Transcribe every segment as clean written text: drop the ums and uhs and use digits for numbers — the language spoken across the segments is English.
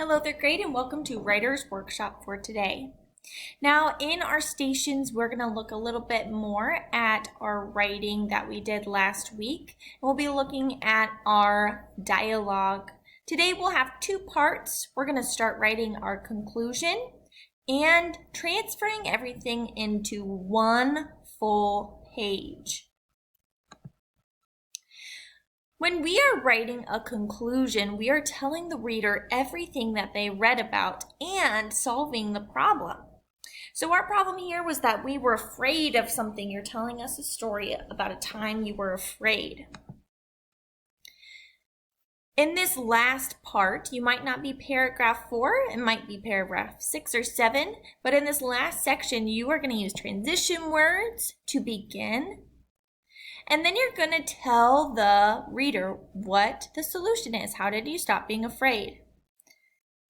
Hello, third grade, and welcome to Writer's Workshop for today. Now, in our stations, we're going to look a little bit more at our writing that we did last week. We'll be looking at our dialogue. Today, we'll have two parts. We're going to start writing our conclusion and transferring everything into one full page. When we are writing a conclusion, we are telling the reader everything that they read about and solving the problem. So our problem here was that we were afraid of something. You're telling us a story about a time you were afraid. In this last part, you might not be paragraph 4, it might be paragraph 6 or 7, but in this last section, you are going to use transition words to begin. And then you're going to tell the reader what the solution is. How did you stop being afraid?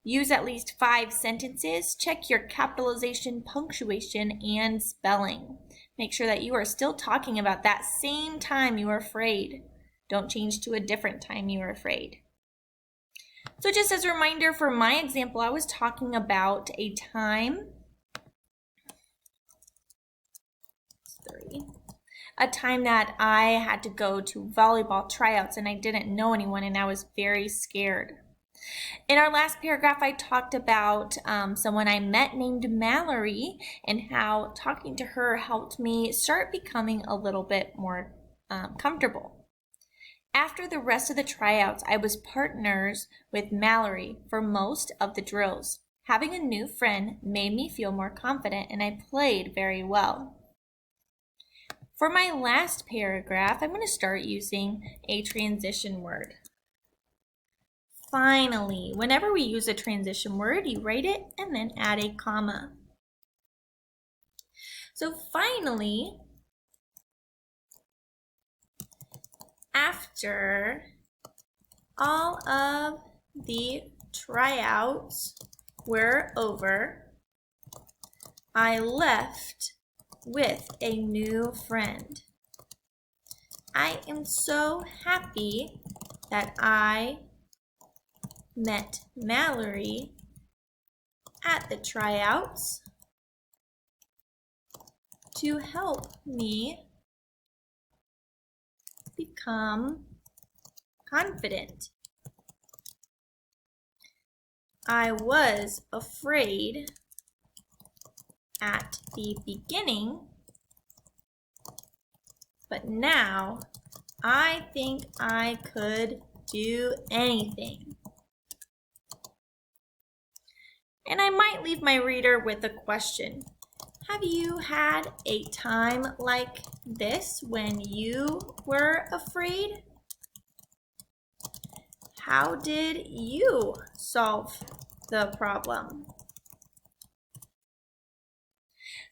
Use at least 5 sentences. Check your capitalization, punctuation, and spelling. Make sure that you are still talking about that same time you were afraid. Don't change to a different time you were afraid. So just as a reminder, for my example, I was talking about a time that I had to go to volleyball tryouts and I didn't know anyone and I was very scared. In our last paragraph, I talked about someone I met named Mallory and how talking to her helped me start becoming a little bit more comfortable. After the rest of the tryouts, I was partners with Mallory for most of the drills. Having a new friend made me feel more confident and I played very well. For my last paragraph, I'm going to start using a transition word. Finally, whenever we use a transition word, you write it and then add a comma. So finally, after all of the tryouts were over, I left with a new friend. I am so happy that I met Mallory at the tryouts to help me become confident. I was afraid at the beginning, but now I think I could do anything. And I might leave my reader with a question. Have you had a time like this when you were afraid? How did you solve the problem?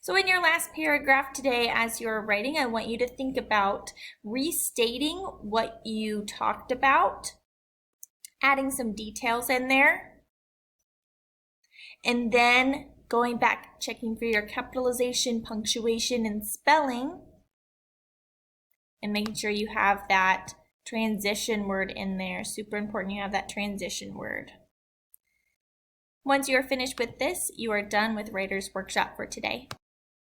So in your last paragraph today, as you're writing, I want you to think about restating what you talked about, adding some details in there, and then going back, checking for your capitalization, punctuation, and spelling, and making sure you have that transition word in there. Super important you have that transition word. Once you are finished with this, you are done with Writer's Workshop for today.